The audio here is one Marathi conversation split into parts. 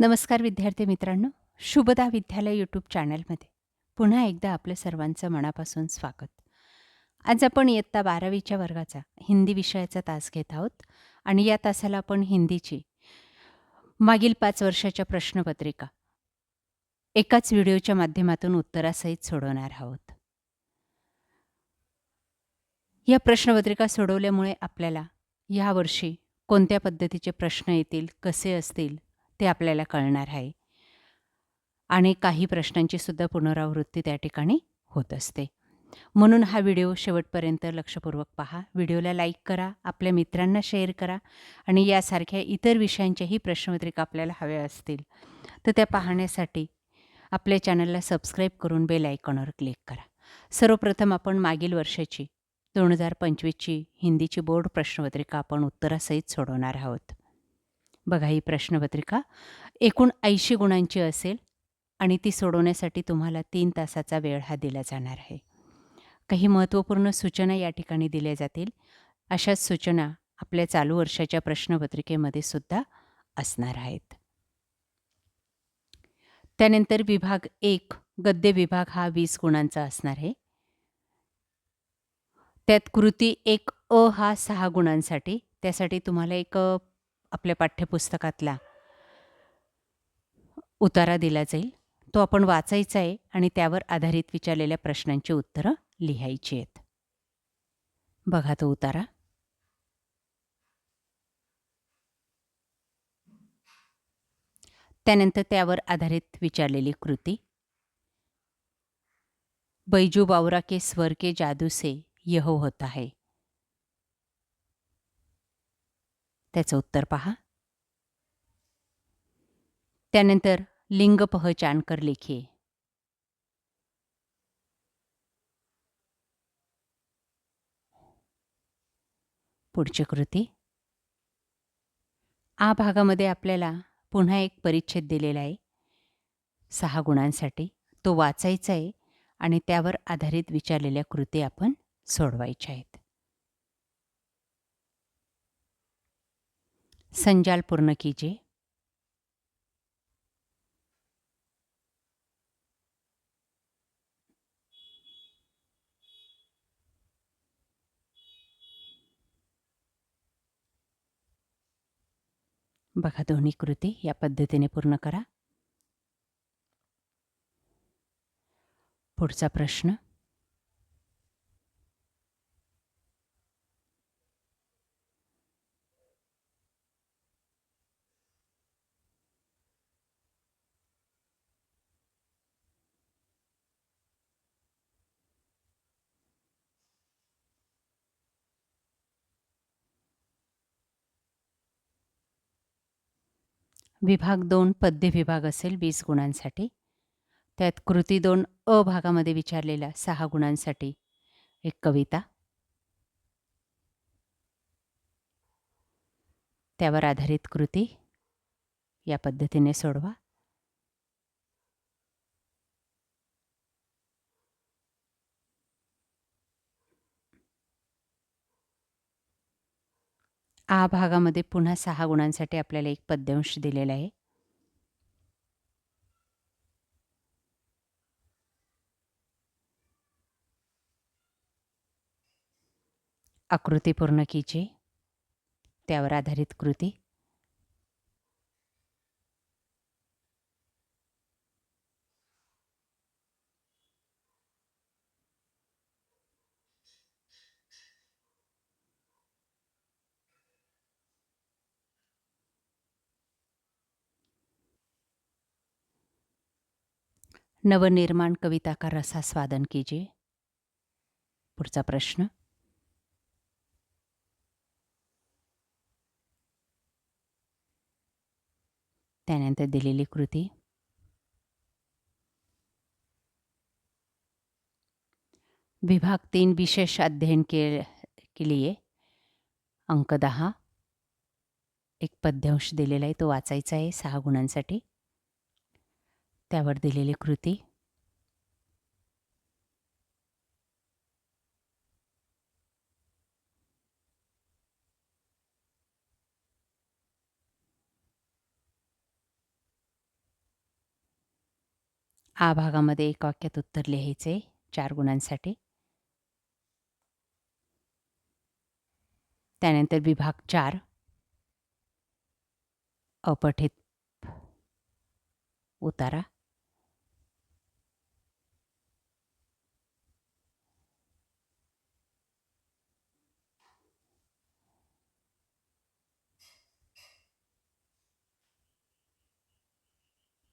नमस्कार विद्यार्थी मित्रांनो, शुभदा विद्यालय यूट्यूब चॅनलमध्ये पुन्हा एकदा आपलं सर्वांचं मनापासून स्वागत. आज आपण इयत्ता 12वीच्या वर्गाचा हिंदी विषयाचा तास घेत आहोत आणि या तासाला आपण हिंदीची मागील 5 वर्षाच्या प्रश्नपत्रिका एकाच व्हिडिओच्या माध्यमातून उत्तरासहित सोडवणार आहोत. या प्रश्नपत्रिका सोडवल्यामुळे आपल्याला यावर्षी कोणत्या पद्धतीचे प्रश्न येतील, कसे असतील ते आपल्याला कळणार आहे. आणि काही प्रश्नांची सुद्धा पुनरावृत्ती त्या ठिकाणी होत असते. म्हणून हा व्हिडिओ शेवटपर्यंत लक्षपूर्वक पहा. व्हिडिओला लाईक करा, आपल्या मित्रांना शेअर करा आणि यासारख्या इतर विषयांच्याही प्रश्नपत्रिका आपल्याला हव्या असतील तर त्या पाहण्यासाठी आपल्या चॅनलला सबस्क्राईब करून बेल आयकॉनवर क्लिक करा. सर्वप्रथम आपण मागील वर्षाची 2025ची हिंदीची बोर्ड प्रश्नपत्रिका आपण उत्तरासहित सोडवणार आहोत. बघा, ही प्रश्नपत्रिका एकूण 80 गुणांची असेल आणि ती सोडवण्यासाठी तुम्हाला 3 तासाचा वेळ हा दिला जाणार आहे. काही महत्त्वपूर्ण सूचना या ठिकाणी दिल्या जातील. अशाच सूचना आपल्या चालू वर्षाच्या प्रश्नपत्रिकेमध्ये सुद्धा असणार आहेत. त्यानंतर विभाग 1 गद्य विभाग हा 20 गुणांचा असणार आहे. त्यात कृती 1 अ हा 6 गुणांसाठी. त्यासाठी तुम्हाला एक आपल्या पाठ्यपुस्तकातला उतारा दिला जाईल. तो आपण वाचायचा आहे आणि त्यावर आधारित विचारलेल्या प्रश्नांची उत्तरं लिहायची आहेत. बघा तो उतारा. त्यानंतर त्यावर आधारित विचारलेली कृती. बैजू बावरा के स्वर के जादू से यह होता है. त्याचं उत्तर पहा. त्यानंतर लिंग पहचान कर लिखिए. पुढची कृती. आ भागामध्ये आपल्याला पुन्हा एक परिच्छेद दिलेला आहे 6 गुणांसाठी. तो वाचायचा आहे आणि त्यावर आधारित विचारलेल्या कृती आपण सोडवायच्या आहेत. संजाल पूर्ण कीजिए. बघा, दोन्ही कृती या पद्धतीने पूर्ण करा. पुढचा प्रश्न. विभाग 2 पद्य विभाग असेल 20 गुणांसाठी. त्यात कृती 2 अ भागामध्ये विचारलेल्या 6 गुणांसाठी एक कविता. त्यावर आधारित कृती या पद्धतीने सोडवा. आ भागामध्ये पुन्हा 6 गुणांसाठी आपल्याला एक पद्यांश दिलेला आहे. आकृती पूर्ण कीजिए. त्यावर आधारित कृती. नवनिर्माण कविता का रसास्वादन कीजिए. पुढचा प्रश्न. त्यानंतर दिलेली कृती. विभाग 3 विशेष अध्ययन के लिए अंक 10. एक पद्यांश दिलेला आहे, तो वाचायचा आहे 6 गुणांसाठी. त्यावर दिलेली कृती. आ भागामध्ये एक वाक्यात उत्तर लिहायचे 4 गुणांसाठी. त्यानंतर विभाग 4 अपठित उतारा.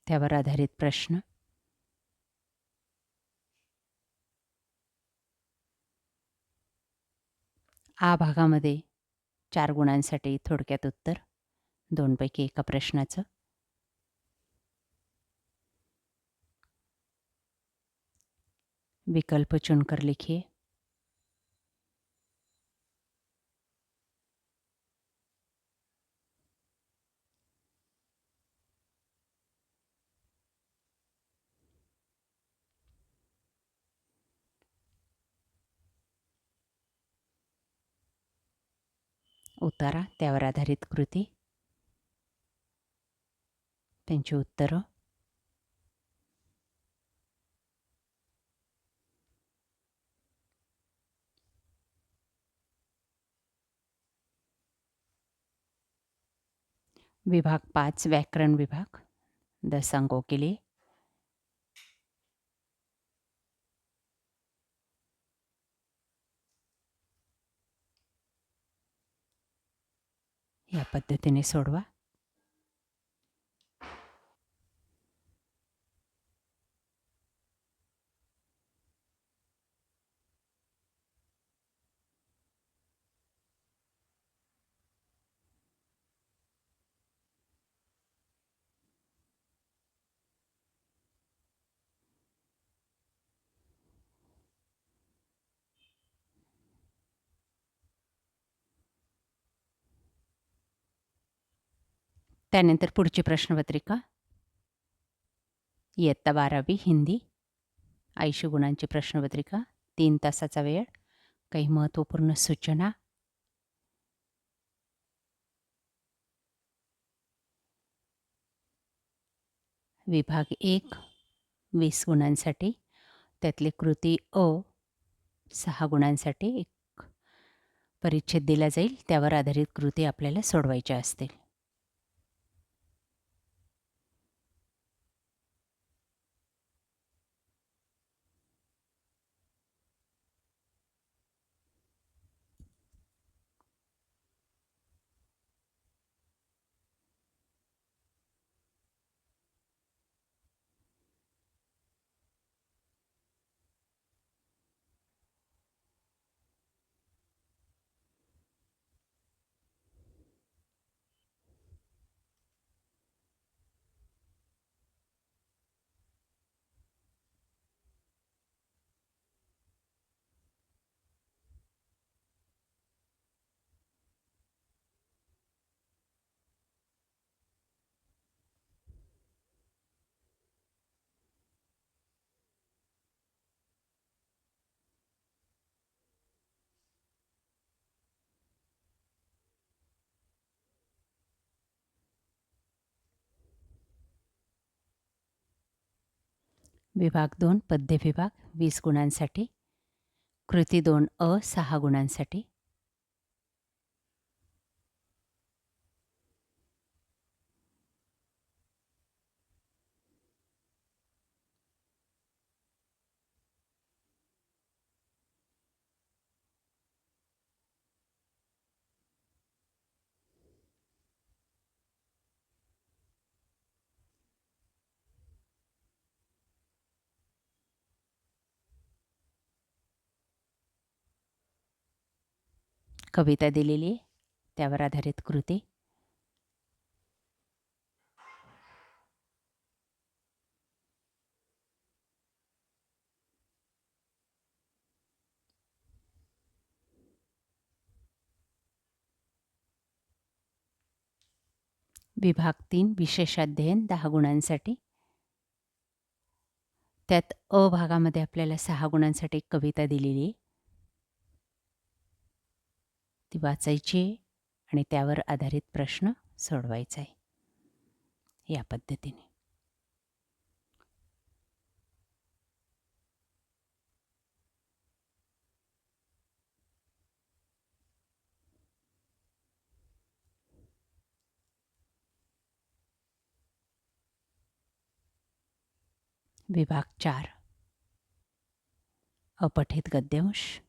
त्यावर आधारित प्रश्न. आ भागामध्ये 4 गुणांसाठी थोडक्यात उत्तर 2 पैकी एका प्रश्नाचं. विकल्प चुनकर लिखिए. उतारा, त्यावर आधारित कृती, त्यांची उत्तरं. विभाग 5 व्याकरण विभाग 10 अंकों के लिए. या पद्धतीने सोडवा. त्यानंतर पुढची प्रश्नपत्रिका इयत्ता 12वी हिंदी 80 गुणांची प्रश्नपत्रिका. 3 तासाचा वेळ. काही महत्त्वपूर्ण सूचना. विभाग 1 20 गुणांसाठी. त्यातली कृती अ 6 गुणांसाठी एक परिच्छेद दिला जाईल. त्यावर आधारित कृती आपल्याला सोडवायच्या असतील. विभाग 2 पद्य विभाग 20 गुणांसाठी. कृती 2 अ 6 गुणांसाठी. कविता दिलेली आहे. त्यावर आधारित कृती. विभाग 3 विशेषाध्ययन 10 गुणांसाठी. त्यात अ भागामध्ये आपल्याला 6 गुणांसाठी एक कविता दिलेली आहे. ती वाचायची आहे आणि त्यावर आधारित प्रश्न सोडवायचा आहे. या पद्धतीने विभाग 4 अपठित गद्यांश.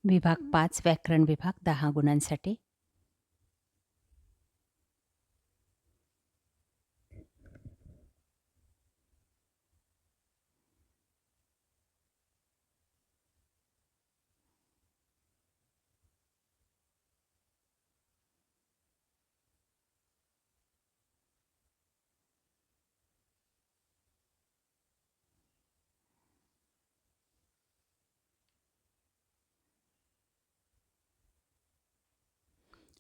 विभाग 5 व्याकरण विभाग 10 गुणांसाठी.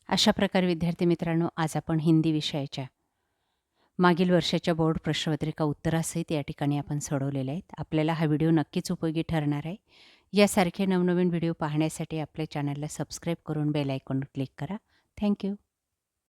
अशा प्रकारे विद्यार्थी मित्रांनो, आज आपण हिंदी विषयाच्या मागील वर्षाच्या बोर्ड प्रश्नपत्रिका उत्तरासहित या ठिकाणी आपण सोडवलेल्या आहेत. आपल्याला हा व्हिडिओ नक्कीच उपयोगी ठरणार आहे. यासारखे नवनवीन व्हिडिओ पाहण्यासाठी आपल्या चॅनलला सबस्क्राईब करून बेल आयकॉनवर क्लिक करा. थँक्यू.